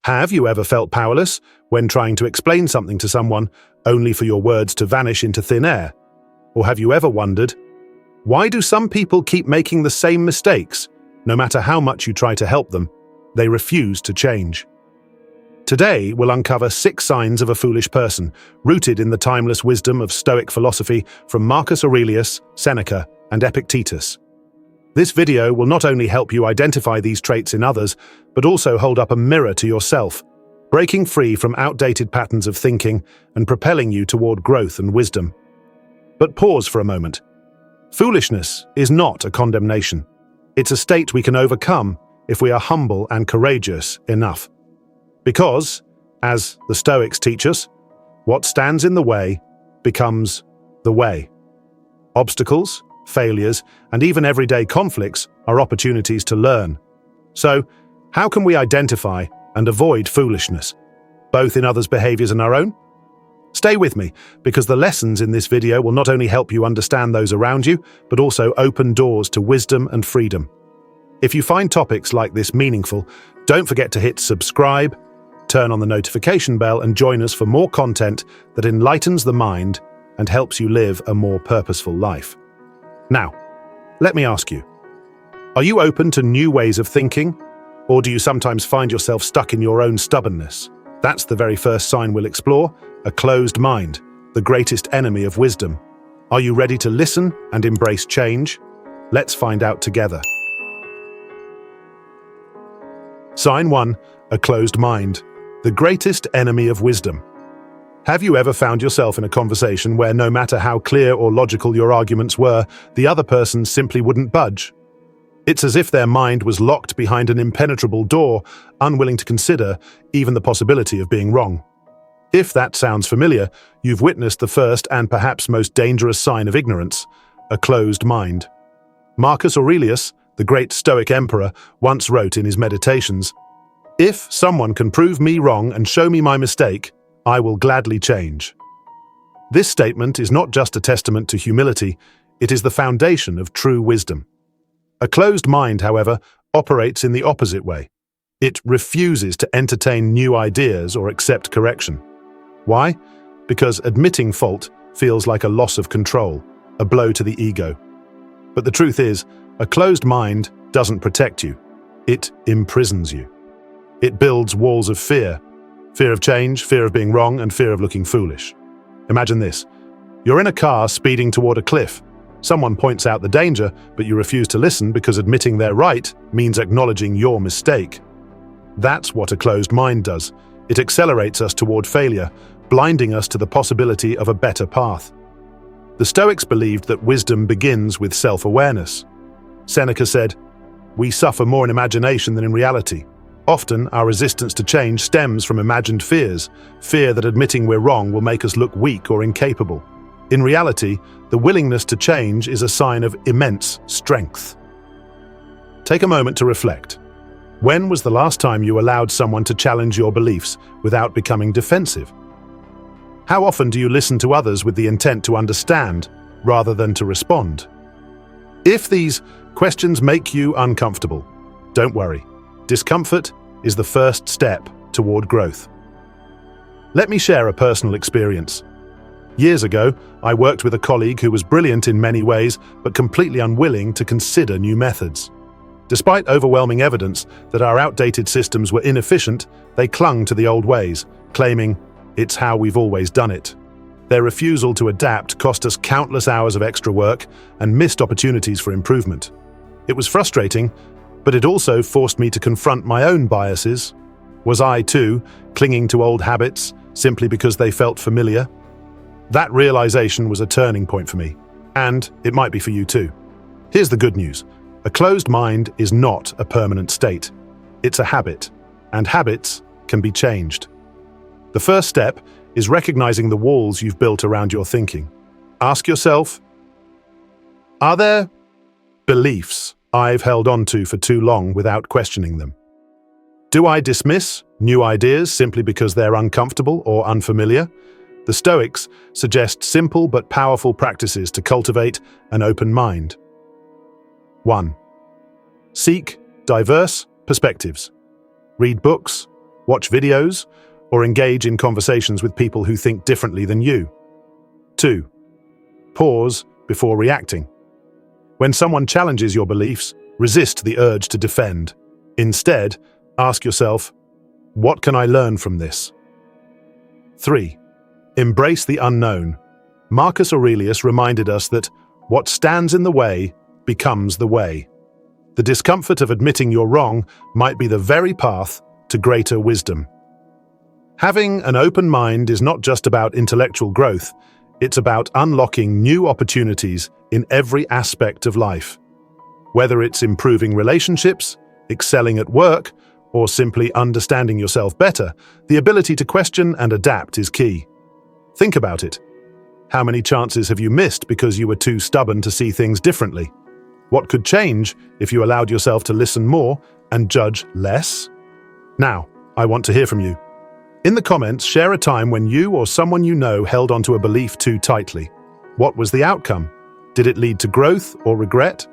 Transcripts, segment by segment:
Have you ever felt powerless when trying to explain something to someone only for your words to vanish into thin air? Or have you ever wondered, why do some people keep making the same mistakes? No matter how much you try to help them, they refuse to change. Today, we'll uncover 6 signs of a foolish person, rooted in the timeless wisdom of Stoic philosophy from Marcus Aurelius, Seneca, and Epictetus. This video will not only help you identify these traits in others, but also hold up a mirror to yourself, breaking free from outdated patterns of thinking and propelling you toward growth and wisdom. But pause for a moment. Foolishness is not a condemnation. It's a state we can overcome if we are humble and courageous enough. Because, as the Stoics teach us, what stands in the way becomes the way. Obstacles, failures, and even everyday conflicts are opportunities to learn. So, how can we identify and avoid foolishness, both in others' behaviors and our own? Stay with me, because the lessons in this video will not only help you understand those around you, but also open doors to wisdom and freedom. If you find topics like this meaningful, don't forget to hit subscribe, turn on the notification bell, and join us for more content that enlightens the mind and helps you live a more purposeful life. Now, let me ask you, are you open to new ways of thinking, or do you sometimes find yourself stuck in your own stubbornness? That's the very first sign we'll explore, a closed mind, the greatest enemy of wisdom. Are you ready to listen and embrace change? Let's find out together. Sign 1, a closed mind, the greatest enemy of wisdom. Have you ever found yourself in a conversation where no matter how clear or logical your arguments were, the other person simply wouldn't budge? It's as if their mind was locked behind an impenetrable door, unwilling to consider even the possibility of being wrong. If that sounds familiar, you've witnessed the first and perhaps most dangerous sign of ignorance, a closed mind. Marcus Aurelius, the great Stoic emperor, once wrote in his Meditations, "If someone can prove me wrong and show me my mistake, I will gladly change." This statement is not just a testament to humility, it is the foundation of true wisdom. A closed mind, however, operates in the opposite way. It refuses to entertain new ideas or accept correction. Why? Because admitting fault feels like a loss of control, a blow to the ego. But the truth is, a closed mind doesn't protect you. It imprisons you. It builds walls of fear. Fear of change, fear of being wrong, and fear of looking foolish. Imagine this. You're in a car speeding toward a cliff. Someone points out the danger, but you refuse to listen because admitting they're right means acknowledging your mistake. That's what a closed mind does. It accelerates us toward failure, blinding us to the possibility of a better path. The Stoics believed that wisdom begins with self-awareness. Seneca said, "We suffer more in imagination than in reality." Often, our resistance to change stems from imagined fears, fear that admitting we're wrong will make us look weak or incapable. In reality, the willingness to change is a sign of immense strength. Take a moment to reflect. When was the last time you allowed someone to challenge your beliefs without becoming defensive? How often do you listen to others with the intent to understand rather than to respond? If these questions make you uncomfortable, don't worry. Discomfort is the first step toward growth. Let me share a personal experience. Years ago, I worked with a colleague who was brilliant in many ways, but completely unwilling to consider new methods. Despite overwhelming evidence that our outdated systems were inefficient, they clung to the old ways, claiming, "It's how we've always done it." Their refusal to adapt cost us countless hours of extra work and missed opportunities for improvement. It was frustrating, but it also forced me to confront my own biases. Was I, too, clinging to old habits simply because they felt familiar? That realization was a turning point for me, and it might be for you too. Here's the good news. A closed mind is not a permanent state. It's a habit, and habits can be changed. The first step is recognizing the walls you've built around your thinking. Ask yourself, are there beliefs I've held on to for too long without questioning them? Do I dismiss new ideas simply because they're uncomfortable or unfamiliar? The Stoics suggest simple but powerful practices to cultivate an open mind. 1. Seek diverse perspectives. Read books, watch videos, or engage in conversations with people who think differently than you. 2. Pause before reacting. When someone challenges your beliefs, resist the urge to defend. Instead, ask yourself, what can I learn from this? 3. Embrace the unknown. Marcus Aurelius reminded us that what stands in the way becomes the way. The discomfort of admitting you're wrong might be the very path to greater wisdom. Having an open mind is not just about intellectual growth, it's about unlocking new opportunities in every aspect of life. Whether it's improving relationships, excelling at work, or simply understanding yourself better, the ability to question and adapt is key. Think about it. How many chances have you missed because you were too stubborn to see things differently? What could change if you allowed yourself to listen more and judge less? Now, I want to hear from you. In the comments, share a time when you or someone you know held onto a belief too tightly. What was the outcome? Did it lead to growth or regret?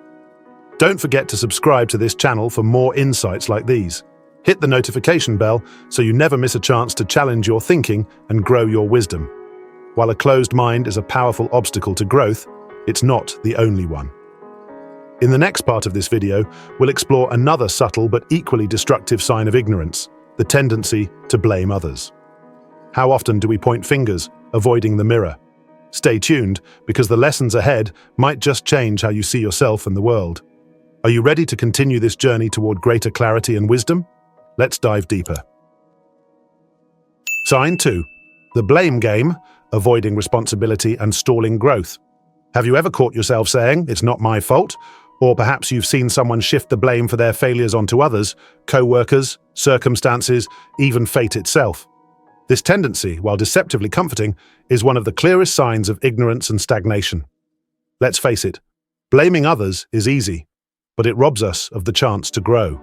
Don't forget to subscribe to this channel for more insights like these. Hit the notification bell so you never miss a chance to challenge your thinking and grow your wisdom. While a closed mind is a powerful obstacle to growth, it's not the only one. In the next part of this video, we'll explore another subtle but equally destructive sign of ignorance, the tendency to blame others. How often do we point fingers, avoiding the mirror? Stay tuned, because the lessons ahead might just change how you see yourself and the world. Are you ready to continue this journey toward greater clarity and wisdom? Let's dive deeper. Sign 2. The blame game, avoiding responsibility and stalling growth. Have you ever caught yourself saying, "It's not my fault"? Or perhaps you've seen someone shift the blame for their failures onto others, co-workers, circumstances, even fate itself. This tendency, while deceptively comforting, is one of the clearest signs of ignorance and stagnation. Let's face it, blaming others is easy, but it robs us of the chance to grow.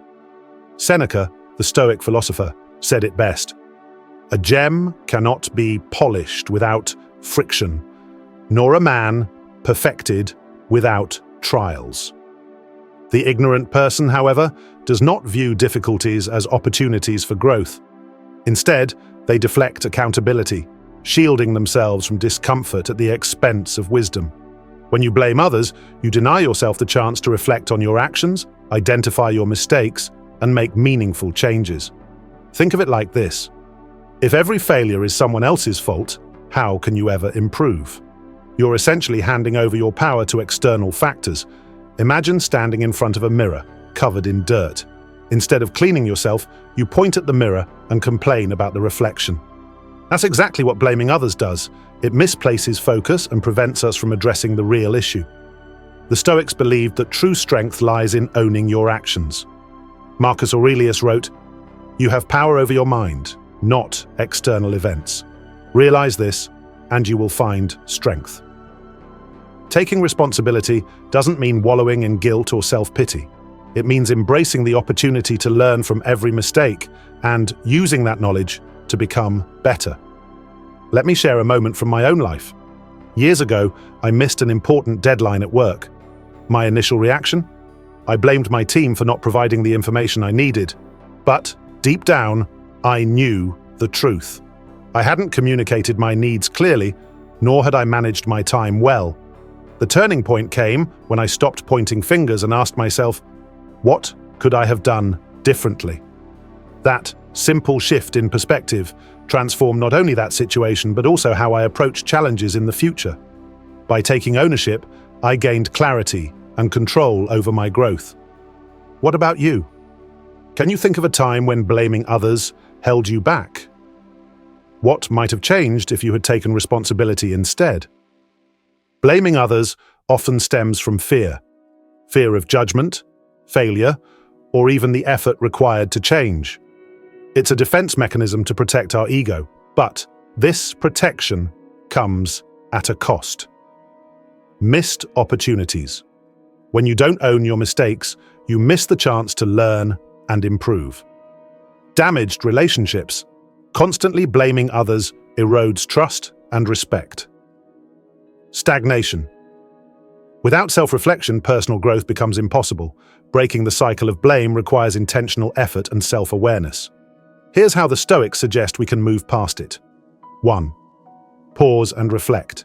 Seneca, the Stoic philosopher, said it best: "A gem cannot be polished without friction, nor a man perfected without trials." The ignorant person, however, does not view difficulties as opportunities for growth. Instead, they deflect accountability, shielding themselves from discomfort at the expense of wisdom. When you blame others, you deny yourself the chance to reflect on your actions, identify your mistakes, and make meaningful changes. Think of it like this: if every failure is someone else's fault, how can you ever improve? You're essentially handing over your power to external factors. Imagine standing in front of a mirror, covered in dirt. Instead of cleaning yourself, you point at the mirror and complain about the reflection. That's exactly what blaming others does. It misplaces focus and prevents us from addressing the real issue. The Stoics believed that true strength lies in owning your actions. Marcus Aurelius wrote, "You have power over your mind, not external events. Realize this, and you will find strength." Taking responsibility doesn't mean wallowing in guilt or self-pity. It means embracing the opportunity to learn from every mistake and using that knowledge to become better. Let me share a moment from my own life. Years ago, I missed an important deadline at work. My initial reaction? I blamed my team for not providing the information I needed. But, deep down, I knew the truth. I hadn't communicated my needs clearly, nor had I managed my time well. The turning point came when I stopped pointing fingers and asked myself, what could I have done differently? That simple shift in perspective transformed not only that situation, but also how I approach challenges in the future. By taking ownership, I gained clarity and control over my growth. What about you? Can you think of a time when blaming others held you back? What might have changed if you had taken responsibility instead? Blaming others often stems from fear. Fear of judgment, failure, or even the effort required to change. It's a defense mechanism to protect our ego, but this protection comes at a cost. Missed opportunities. When you don't own your mistakes, you miss the chance to learn and improve. Damaged relationships. Constantly blaming others erodes trust and respect. Stagnation. Without self-reflection, personal growth becomes impossible. Breaking the cycle of blame requires intentional effort and self-awareness. Here's how the Stoics suggest we can move past it. 1. Pause and reflect.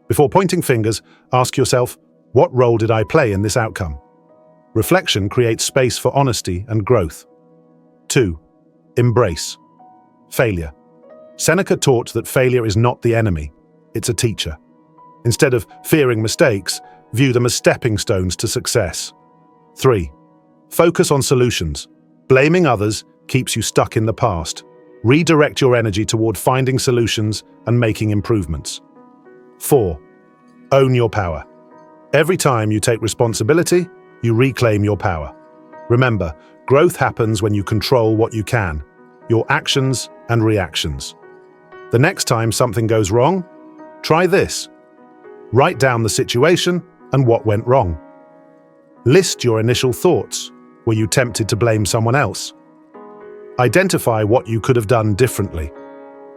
Before pointing fingers, ask yourself, what role did I play in this outcome? Reflection creates space for honesty and growth. 2. Embrace. Failure. Seneca taught that failure is not the enemy, it's a teacher. Instead of fearing mistakes, view them as stepping stones to success. 3. Focus on solutions. Blaming others keeps you stuck in the past. Redirect your energy toward finding solutions and making improvements. 4. Own your power. Every time you take responsibility, you reclaim your power. Remember, growth happens when you control what you can, your actions and reactions. The next time something goes wrong, try this. Write down the situation and what went wrong. List your initial thoughts. Were you tempted to blame someone else? Identify what you could have done differently.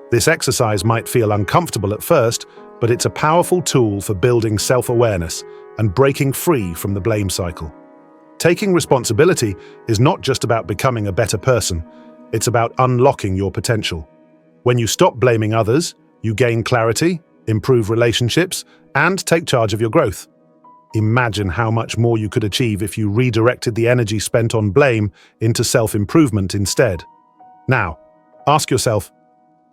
This exercise might feel uncomfortable at first, but it's a powerful tool for building self-awareness and breaking free from the blame cycle. Taking responsibility is not just about becoming a better person, it's about unlocking your potential. When you stop blaming others, you gain clarity, improve relationships, and take charge of your growth. Imagine how much more you could achieve if you redirected the energy spent on blame into self-improvement instead. Now, ask yourself,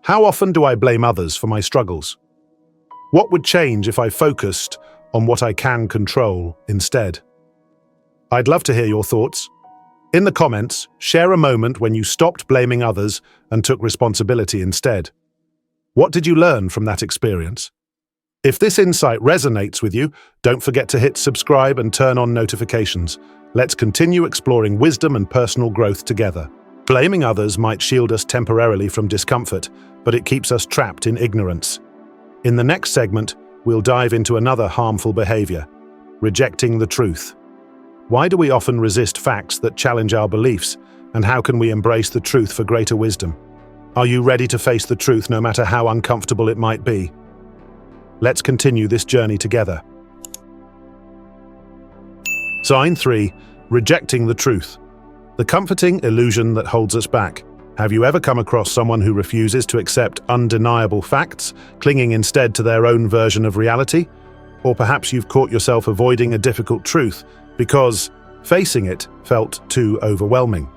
how often do I blame others for my struggles? What would change if I focused on what I can control instead? I'd love to hear your thoughts. In the comments, share a moment when you stopped blaming others and took responsibility instead. What did you learn from that experience? If this insight resonates with you, don't forget to hit subscribe and turn on notifications. Let's continue exploring wisdom and personal growth together. Blaming others might shield us temporarily from discomfort, but it keeps us trapped in ignorance. In the next segment, we'll dive into another harmful behavior: rejecting the truth. Why do we often resist facts that challenge our beliefs, and how can we embrace the truth for greater wisdom? Are you ready to face the truth no matter how uncomfortable it might be? Let's continue this journey together. Sign 3. Rejecting the truth. The comforting illusion that holds us back. Have you ever come across someone who refuses to accept undeniable facts, clinging instead to their own version of reality? Or perhaps you've caught yourself avoiding a difficult truth because facing it felt too overwhelming.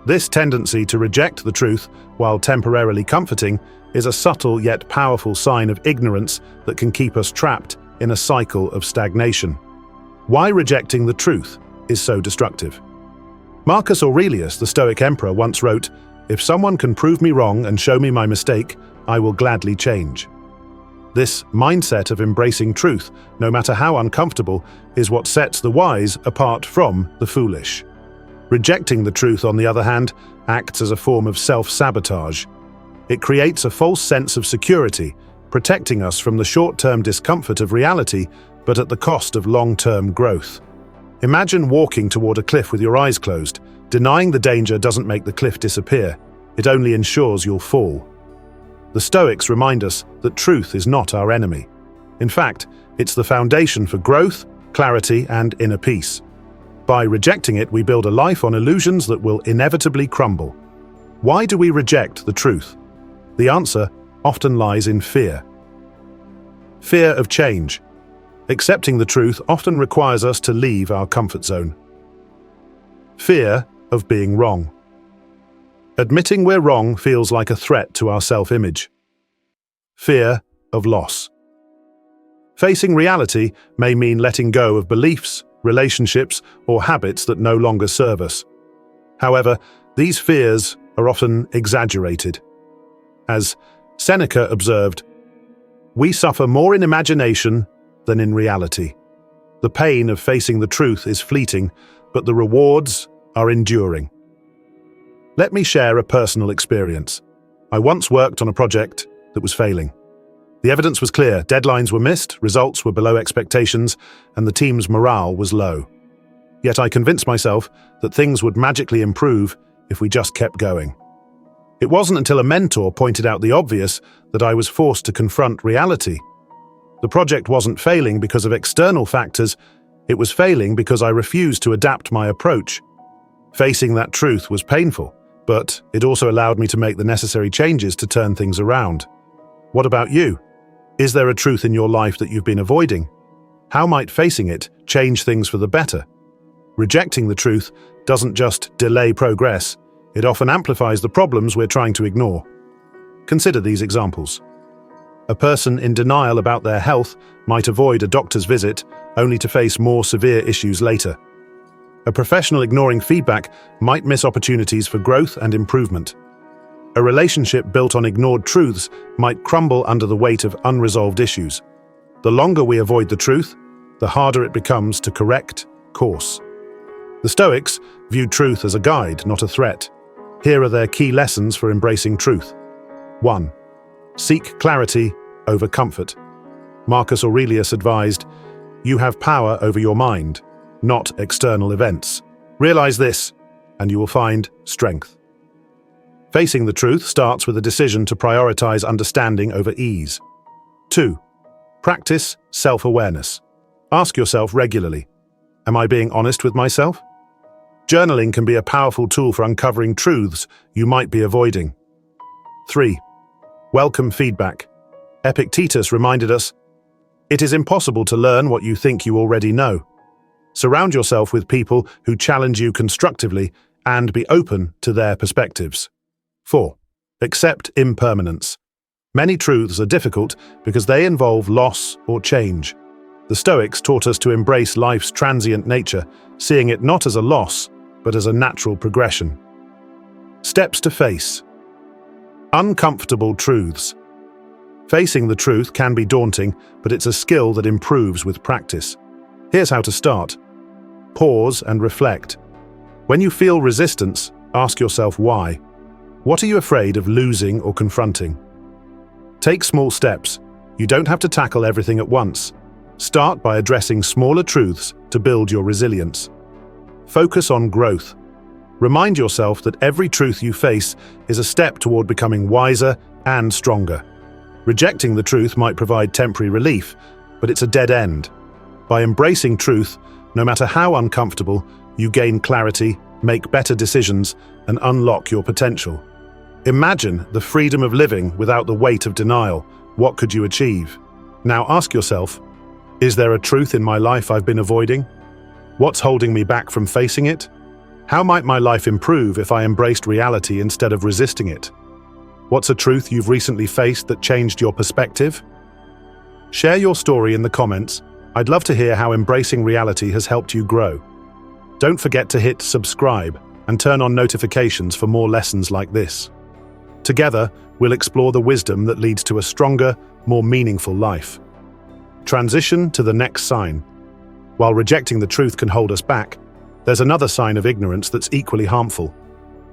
This tendency to reject the truth, while temporarily comforting, is a subtle yet powerful sign of ignorance that can keep us trapped in a cycle of stagnation. Why rejecting the truth is so destructive? Marcus Aurelius, the Stoic emperor, once wrote, "If someone can prove me wrong and show me my mistake, I will gladly change." This mindset of embracing truth, no matter how uncomfortable, is what sets the wise apart from the foolish. Rejecting the truth, on the other hand, acts as a form of self-sabotage. It creates a false sense of security, protecting us from the short-term discomfort of reality, but at the cost of long-term growth. Imagine walking toward a cliff with your eyes closed. Denying the danger doesn't make the cliff disappear. It only ensures you'll fall. The Stoics remind us that truth is not our enemy. In fact, it's the foundation for growth, clarity, and inner peace. By rejecting it, we build a life on illusions that will inevitably crumble. Why do we reject the truth? The answer often lies in fear. Fear of change. Accepting the truth often requires us to leave our comfort zone. Fear of being wrong. Admitting we're wrong feels like a threat to our self-image. Fear of loss. Facing reality may mean letting go of beliefs, relationships, or habits that no longer serve us. However, these fears are often exaggerated. As Seneca observed, "We suffer more in imagination than in reality." The pain of facing the truth is fleeting, but the rewards are enduring. Let me share a personal experience. I once worked on a project that was failing. The evidence was clear: deadlines were missed, results were below expectations, and the team's morale was low. Yet I convinced myself that things would magically improve if we just kept going. It wasn't until a mentor pointed out the obvious that I was forced to confront reality. The project wasn't failing because of external factors, it was failing because I refused to adapt my approach. Facing that truth was painful, but it also allowed me to make the necessary changes to turn things around. What about you? Is there a truth in your life that you've been avoiding? How might facing it change things for the better? Rejecting the truth doesn't just delay progress, it often amplifies the problems we're trying to ignore. Consider these examples. A person in denial about their health might avoid a doctor's visit only to face more severe issues later. A professional ignoring feedback might miss opportunities for growth and improvement. A relationship built on ignored truths might crumble under the weight of unresolved issues. The longer we avoid the truth, the harder it becomes to correct course. The Stoics viewed truth as a guide, not a threat. Here are their key lessons for embracing truth. 1. Seek clarity over comfort. Marcus Aurelius advised, "You have power over your mind, not external events. Realize this, and you will find strength." Facing the truth starts with a decision to prioritize understanding over ease. 2. Practice self-awareness. Ask yourself regularly, am I being honest with myself? Journaling can be a powerful tool for uncovering truths you might be avoiding. 3. Welcome feedback. Epictetus reminded us, it is impossible to learn what you think you already know. Surround yourself with people who challenge you constructively and be open to their perspectives. 4. Accept impermanence. Many truths are difficult because they involve loss or change. The Stoics taught us to embrace life's transient nature, seeing it not as a loss, but as a natural progression. Steps to face. Uncomfortable truths. Facing the truth can be daunting, but it's a skill that improves with practice. Here's how to start. Pause and reflect. When you feel resistance, ask yourself why. What are you afraid of losing or confronting? Take small steps. You don't have to tackle everything at once. Start by addressing smaller truths to build your resilience. Focus on growth. Remind yourself that every truth you face is a step toward becoming wiser and stronger. Rejecting the truth might provide temporary relief, but it's a dead end. By embracing truth, no matter how uncomfortable, you gain clarity, make better decisions, and unlock your potential. Imagine the freedom of living without the weight of denial. What could you achieve? Now ask yourself, is there a truth in my life I've been avoiding? What's holding me back from facing it? How might my life improve if I embraced reality instead of resisting it? What's a truth you've recently faced that changed your perspective? Share your story in the comments. I'd love to hear how embracing reality has helped you grow. Don't forget to hit subscribe and turn on notifications for more lessons like this. Together, we'll explore the wisdom that leads to a stronger, more meaningful life. Transition to the next sign. While rejecting the truth can hold us back, there's another sign of ignorance that's equally harmful: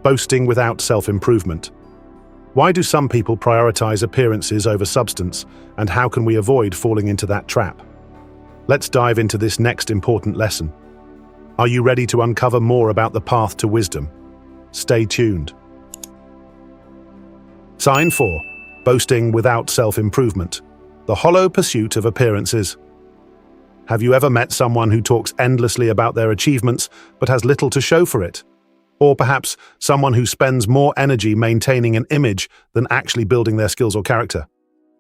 boasting without self-improvement. Why do some people prioritize appearances over substance, and how can we avoid falling into that trap? Let's dive into this next important lesson. Are you ready to uncover more about the path to wisdom? Stay tuned. Sign 4. Boasting without self-improvement. The hollow pursuit of appearances. Have you ever met someone who talks endlessly about their achievements but has little to show for it? Or perhaps someone who spends more energy maintaining an image than actually building their skills or character?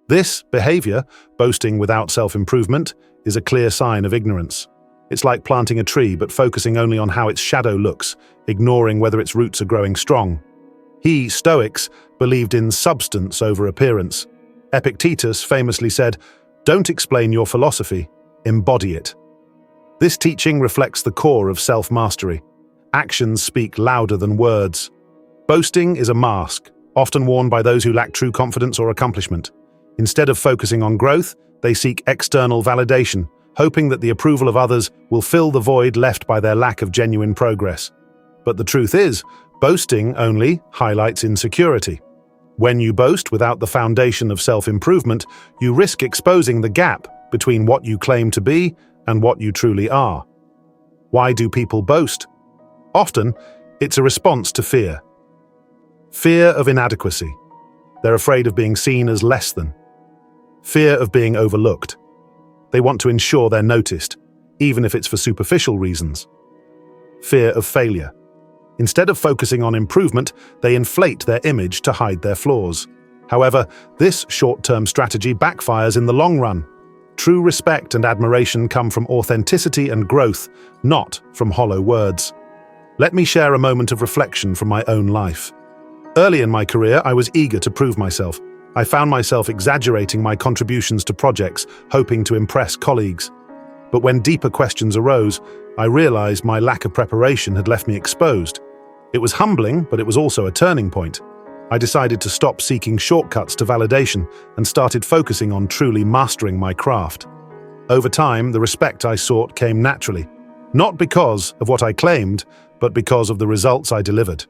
This behavior, boasting without self-improvement, is a clear sign of ignorance. It's like planting a tree but focusing only on how its shadow looks, ignoring whether its roots are growing strong. Stoics, believed in substance over appearance. Epictetus famously said, "Don't explain your philosophy, embody it." This teaching reflects the core of self-mastery. Actions speak louder than words. Boasting is a mask, often worn by those who lack true confidence or accomplishment. Instead of focusing on growth, they seek external validation, hoping that the approval of others will fill the void left by their lack of genuine progress. But the truth is, boasting only highlights insecurity. When you boast without the foundation of self-improvement, you risk exposing the gap between what you claim to be and what you truly are. Why do people boast? Often, it's a response to fear. Fear of inadequacy. They're afraid of being seen as less than. Fear of being overlooked. They want to ensure they're noticed, even if it's for superficial reasons. Fear of failure. Instead of focusing on improvement, they inflate their image to hide their flaws. However, this short-term strategy backfires in the long run. True respect and admiration come from authenticity and growth, not from hollow words. Let me share a moment of reflection from my own life. Early in my career, I was eager to prove myself. I found myself exaggerating my contributions to projects, hoping to impress colleagues. But when deeper questions arose, I realized my lack of preparation had left me exposed. It was humbling, but it was also a turning point. I decided to stop seeking shortcuts to validation and started focusing on truly mastering my craft. Over time, the respect I sought came naturally, not because of what I claimed, but because of the results I delivered.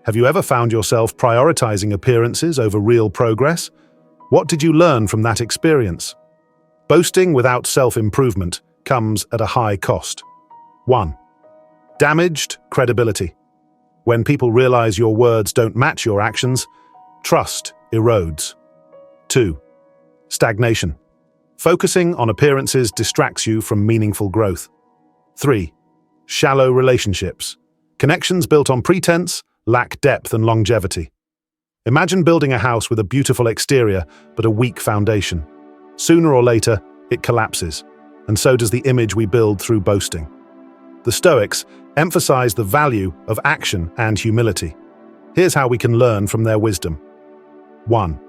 Have you ever found yourself prioritizing appearances over real progress? What did you learn from that experience? Boasting without self-improvement comes at a high cost. 1. Damaged credibility. When people realize your words don't match your actions, trust erodes. 2. Stagnation. Focusing on appearances distracts you from meaningful growth. 3. Shallow relationships. Connections built on pretense lack depth and longevity. Imagine building a house with a beautiful exterior but a weak foundation. Sooner or later, it collapses, and so does the image we build through boasting. The Stoics emphasize the value of action and humility. Here's how we can learn from their wisdom. 1.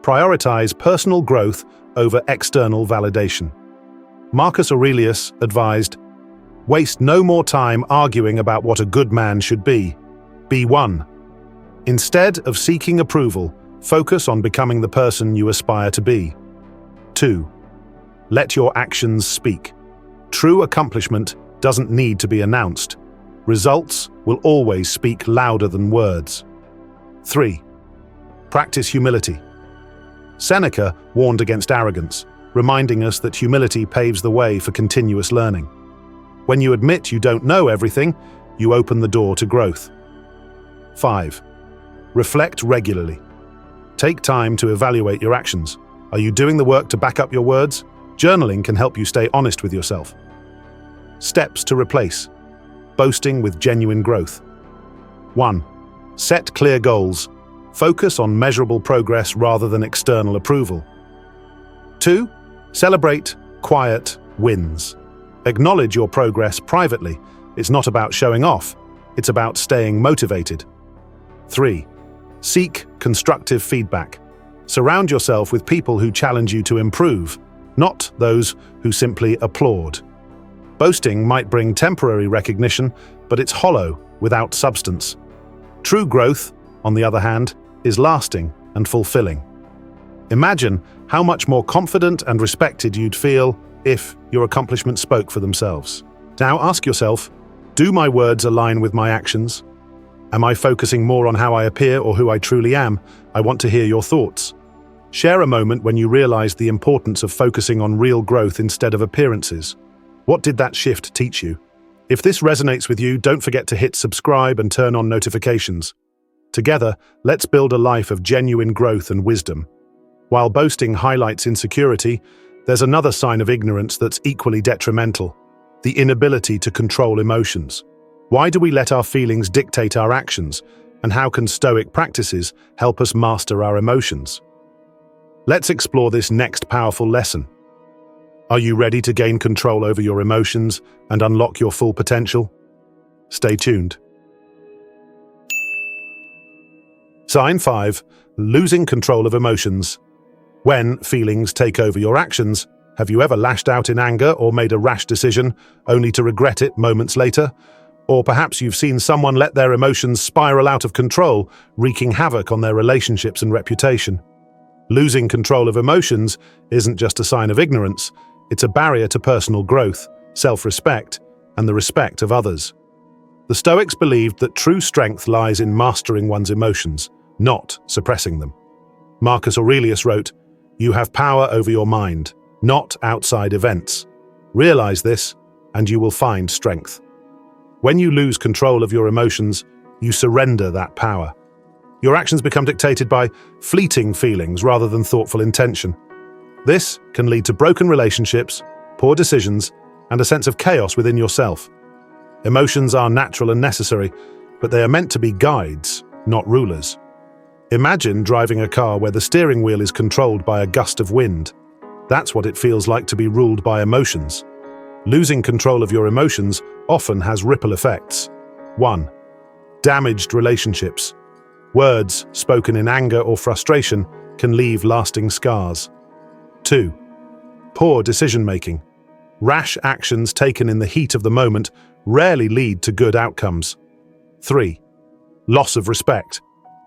Prioritize personal growth over external validation. Marcus Aurelius advised, "Waste no more time arguing about what a good man should be. Be one." Instead of seeking approval, focus on becoming the person you aspire to be. 2. Let your actions speak. True accomplishment doesn't need to be announced. Results will always speak louder than words. 3. Practice humility. Seneca warned against arrogance, reminding us that humility paves the way for continuous learning. When you admit you don't know everything, you open the door to growth. 5. Reflect regularly. Take time to evaluate your actions. Are you doing the work to back up your words? Journaling can help you stay honest with yourself. Steps to replace boasting with genuine growth. 1. Set clear goals. Focus on measurable progress rather than external approval. 2. Celebrate quiet wins. Acknowledge your progress privately. It's not about showing off, it's about staying motivated. 3. Seek constructive feedback. Surround yourself with people who challenge you to improve, not those who simply applaud. Boasting might bring temporary recognition, but it's hollow without substance. True growth, on the other hand, is lasting and fulfilling. Imagine how much more confident and respected you'd feel if your accomplishments spoke for themselves. Now ask yourself, do my words align with my actions? Am I focusing more on how I appear or who I truly am? I want to hear your thoughts. Share a moment when you realized the importance of focusing on real growth instead of appearances. What did that shift teach you? If this resonates with you, don't forget to hit subscribe and turn on notifications. Together, let's build a life of genuine growth and wisdom. While boasting highlights insecurity, there's another sign of ignorance that's equally detrimental: the inability to control emotions. Why do we let our feelings dictate our actions, and how can Stoic practices help us master our emotions? Let's explore this next powerful lesson. Are you ready to gain control over your emotions and unlock your full potential? Stay tuned. Sign 5. Losing control of emotions. When feelings take over your actions, have you ever lashed out in anger or made a rash decision only to regret it moments later? Or perhaps you've seen someone let their emotions spiral out of control, wreaking havoc on their relationships and reputation. Losing control of emotions isn't just a sign of ignorance, it's a barrier to personal growth, self-respect, and the respect of others. The Stoics believed that true strength lies in mastering one's emotions, not suppressing them. Marcus Aurelius wrote, "You have power over your mind, not outside events. Realize this, and you will find strength." When you lose control of your emotions, you surrender that power. Your actions become dictated by fleeting feelings rather than thoughtful intention. This can lead to broken relationships, poor decisions, and a sense of chaos within yourself. Emotions are natural and necessary, but they are meant to be guides, not rulers. Imagine driving a car where the steering wheel is controlled by a gust of wind. That's what it feels like to be ruled by emotions. Losing control of your emotions often has ripple effects. 1. Damaged relationships. Words spoken in anger or frustration can leave lasting scars. 2. Poor decision-making. Rash actions taken in the heat of the moment rarely lead to good outcomes. 3. Loss of respect.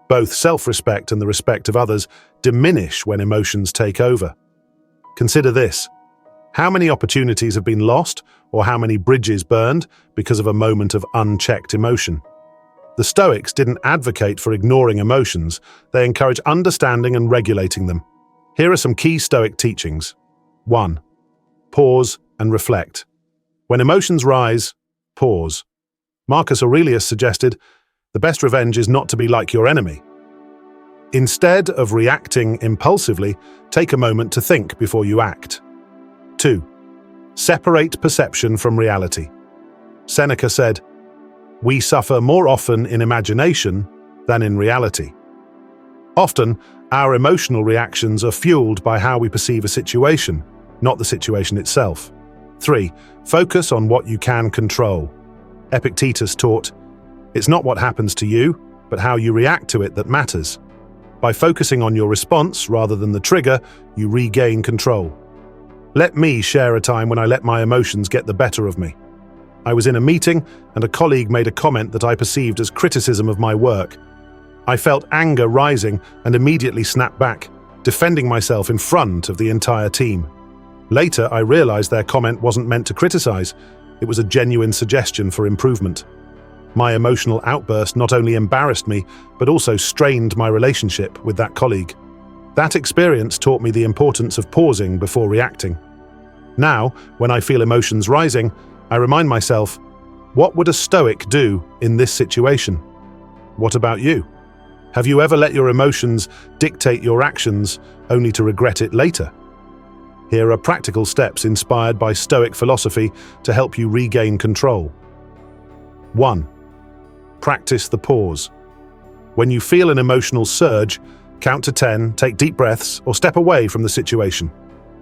Both self-respect and the respect of others diminish when emotions take over. Consider this. How many opportunities have been lost, or how many bridges burned because of a moment of unchecked emotion? The Stoics didn't advocate for ignoring emotions, they encourage understanding and regulating them. Here are some key Stoic teachings. 1. Pause and reflect. When emotions rise, pause. Marcus Aurelius suggested, the best revenge is not to be like your enemy. Instead of reacting impulsively, take a moment to think before you act. 2. Separate perception from reality. Seneca said, "We suffer more often in imagination than in reality." Often, our emotional reactions are fueled by how we perceive a situation, not the situation itself. 3. Focus on what you can control. Epictetus taught, "It's not what happens to you, but how you react to it that matters." By focusing on your response rather than the trigger, you regain control. Let me share a time when I let my emotions get the better of me. I was in a meeting and a colleague made a comment that I perceived as criticism of my work. I felt anger rising and immediately snapped back, defending myself in front of the entire team. Later, I realized their comment wasn't meant to criticize. It was a genuine suggestion for improvement. My emotional outburst not only embarrassed me, but also strained my relationship with that colleague. That experience taught me the importance of pausing before reacting. Now, when I feel emotions rising, I remind myself, what would a Stoic do in this situation? What about you? Have you ever let your emotions dictate your actions only to regret it later? Here are practical steps inspired by Stoic philosophy to help you regain control. 1. Practice the pause. When you feel an emotional surge, count to 10, take deep breaths, or step away from the situation.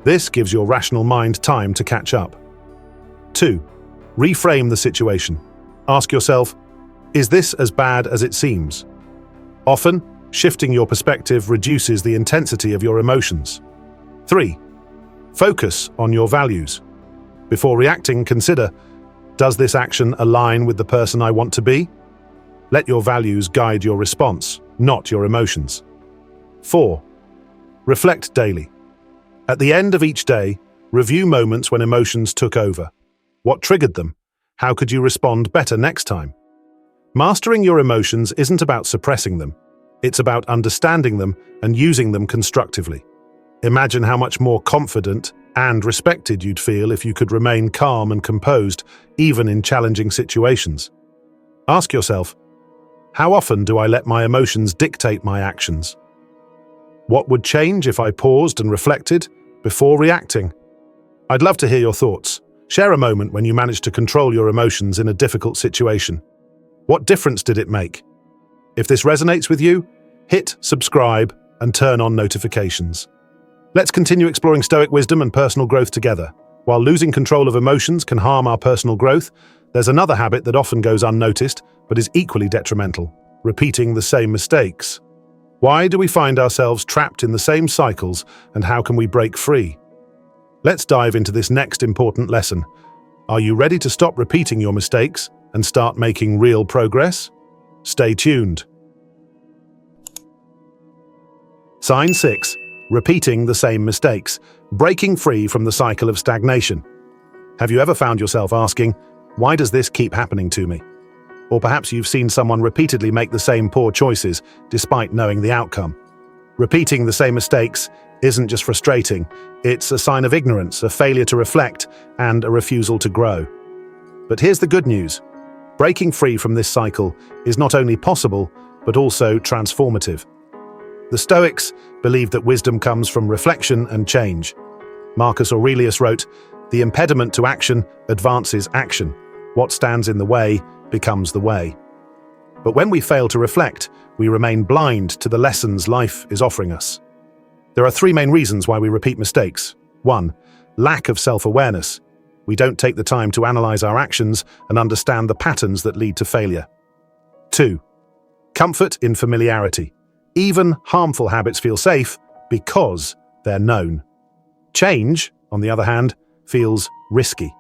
This gives your rational mind time to catch up. 2. Reframe the situation. Ask yourself, is this as bad as it seems? Often, shifting your perspective reduces the intensity of your emotions. 3. Focus on your values. Before reacting, consider, does this action align with the person I want to be? Let your values guide your response, not your emotions. 4. Reflect daily. At the end of each day, review moments when emotions took over. What triggered them? How could you respond better next time? Mastering your emotions isn't about suppressing them. It's about understanding them and using them constructively. Imagine how much more confident and respected you'd feel if you could remain calm and composed, even in challenging situations. Ask yourself, how often do I let my emotions dictate my actions? What would change if I paused and reflected before reacting? I'd love to hear your thoughts. Share a moment when you managed to control your emotions in a difficult situation. What difference did it make? If this resonates with you, hit subscribe and turn on notifications. Let's continue exploring Stoic wisdom and personal growth together. While losing control of emotions can harm our personal growth, there's another habit that often goes unnoticed but is equally detrimental: repeating the same mistakes. Why do we find ourselves trapped in the same cycles, and how can we break free? Let's dive into this next important lesson. Are you ready to stop repeating your mistakes and start making real progress? Stay tuned. Sign 6. Repeating the same mistakes. Breaking free from the cycle of stagnation. Have you ever found yourself asking, why does this keep happening to me? Or perhaps you've seen someone repeatedly make the same poor choices, despite knowing the outcome. Repeating the same mistakes isn't just frustrating, it's a sign of ignorance, a failure to reflect, and a refusal to grow. But here's the good news. Breaking free from this cycle is not only possible, but also transformative. The Stoics believed that wisdom comes from reflection and change. Marcus Aurelius wrote, "The impediment to action advances action. What stands in the way becomes the way." But when we fail to reflect, we remain blind to the lessons life is offering us. There are three main reasons why we repeat mistakes. 1. Lack of self-awareness. We don't take the time to analyze our actions and understand the patterns that lead to failure. 2. Comfort in familiarity. Even harmful habits feel safe because they're known. Change, on the other hand, feels risky.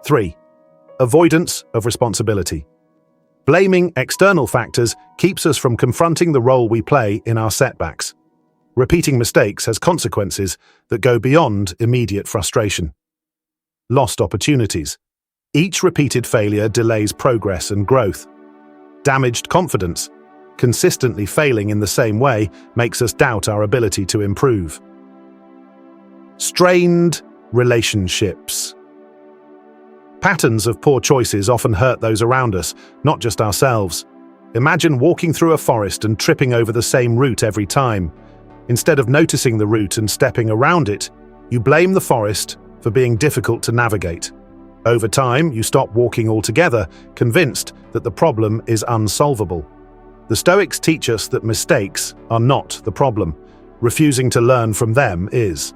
3. Avoidance of responsibility. Blaming external factors keeps us from confronting the role we play in our setbacks. Repeating mistakes has consequences that go beyond immediate frustration. Lost opportunities. Each repeated failure delays progress and growth. Damaged confidence. Consistently failing in the same way makes us doubt our ability to improve. Strained relationships. Patterns of poor choices often hurt those around us, not just ourselves. Imagine walking through a forest and tripping over the same route every time. Instead of noticing the route and stepping around it, you blame the forest for being difficult to navigate. Over time, you stop walking altogether, convinced that the problem is unsolvable. The Stoics teach us that mistakes are not the problem. Refusing to learn from them is.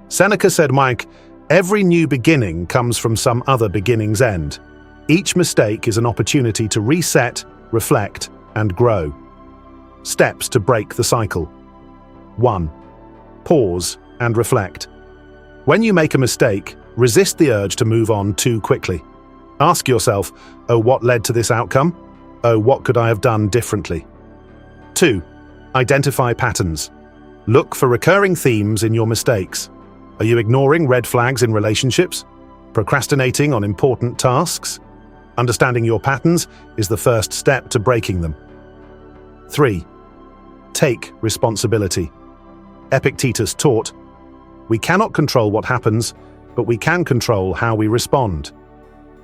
Seneca said, Mike, every new beginning comes from some other beginning's end. Each mistake is an opportunity to reset, reflect, and grow. Steps to break the cycle. 1. Pause and reflect. When you make a mistake, resist the urge to move on too quickly. Ask yourself, oh, what led to this outcome? Oh, what could I have done differently? 2. Identify patterns. Look for recurring themes in your mistakes. Are you ignoring red flags in relationships? Procrastinating on important tasks? Understanding your patterns is the first step to breaking them. 3. Take responsibility. Epictetus taught, we cannot control what happens, but we can control how we respond.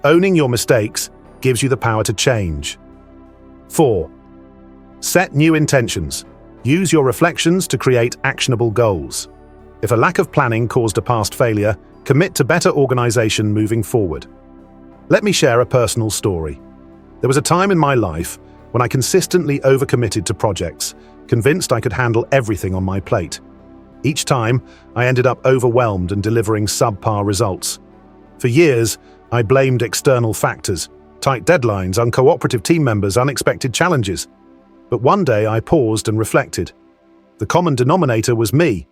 Owning your mistakes gives you the power to change. 4. Set new intentions. Use your reflections to create actionable goals. If a lack of planning caused a past failure, commit to better organization moving forward. Let me share a personal story. There was a time in my life when I consistently overcommitted to projects, convinced I could handle everything on my plate. Each time, I ended up overwhelmed and delivering subpar results. For years, I blamed external factors, tight deadlines, uncooperative team members, unexpected challenges. But one day I paused and reflected. The common denominator was me.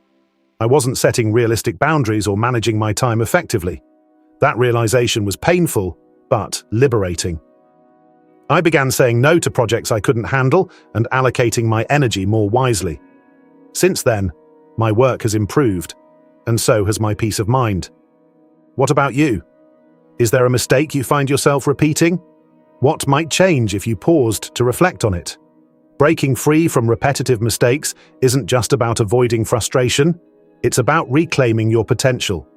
I wasn't setting realistic boundaries or managing my time effectively. That realization was painful, but liberating. I began saying no to projects I couldn't handle and allocating my energy more wisely. Since then, my work has improved, and so has my peace of mind. What about you? Is there a mistake you find yourself repeating? What might change if you paused to reflect on it? Breaking free from repetitive mistakes isn't just about avoiding frustration, it's about reclaiming your potential.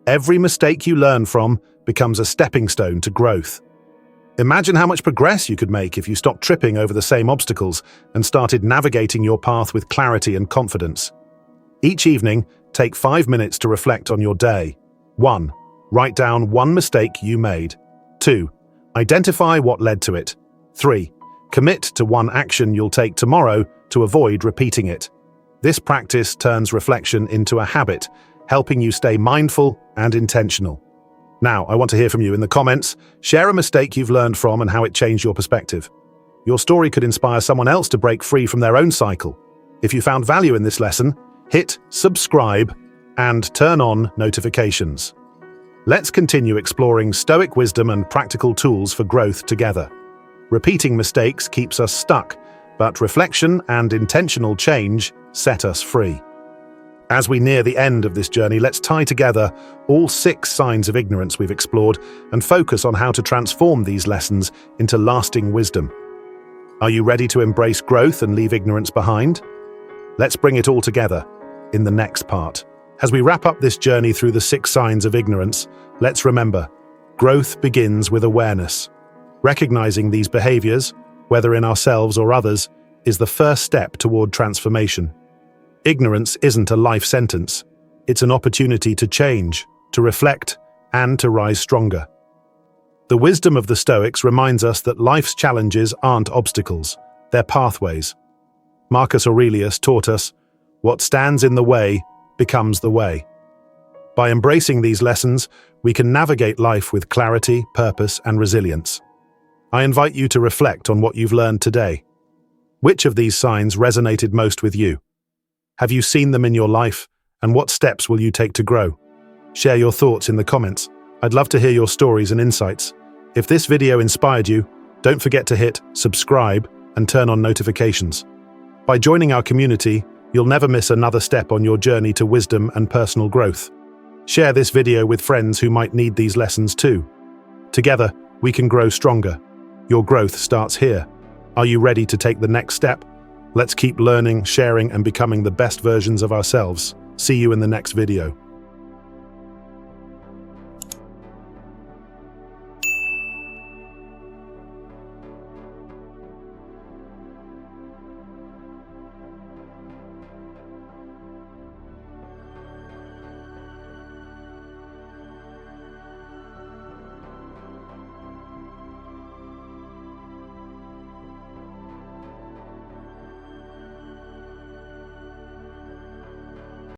Every mistake you learn from becomes a stepping stone to growth. Imagine how much progress you could make if you stopped tripping over the same obstacles and started navigating your path with clarity and confidence. Each evening, take 5 minutes to reflect on your day. 1. Write down one mistake you made. 2. Identify what led to it. 3. Commit to one action you'll take tomorrow to avoid repeating it. This practice turns reflection into a habit, helping you stay mindful and intentional. Now, I want to hear from you in the comments. Share a mistake you've learned from and how it changed your perspective. Your story could inspire someone else to break free from their own cycle. If you found value in this lesson, hit subscribe and turn on notifications. Let's continue exploring Stoic wisdom and practical tools for growth together. Repeating mistakes keeps us stuck, but reflection and intentional change set us free. As we near the end of this journey, let's tie together all 6 signs of ignorance we've explored and focus on how to transform these lessons into lasting wisdom. Are you ready to embrace growth and leave ignorance behind? Let's bring it all together in the next part. As we wrap up this journey through the 6 signs of ignorance, let's remember, growth begins with awareness. Recognizing these behaviors, whether in ourselves or others, is the first step toward transformation. Ignorance isn't a life sentence. It's an opportunity to change, to reflect, and to rise stronger. The wisdom of the Stoics reminds us that life's challenges aren't obstacles, they're pathways. Marcus Aurelius taught us, what stands in the way becomes the way. By embracing these lessons, we can navigate life with clarity, purpose, and resilience. I invite you to reflect on what you've learned today. Which of these signs resonated most with you? Have you seen them in your life, and what steps will you take to grow? Share your thoughts in the comments. I'd love to hear your stories and insights. If this video inspired you, don't forget to hit subscribe and turn on notifications. By joining our community, you'll never miss another step on your journey to wisdom and personal growth. Share this video with friends who might need these lessons too. Together, we can grow stronger. Your growth starts here. Are you ready to take the next step? Let's keep learning, sharing, and becoming the best versions of ourselves. See you in the next video.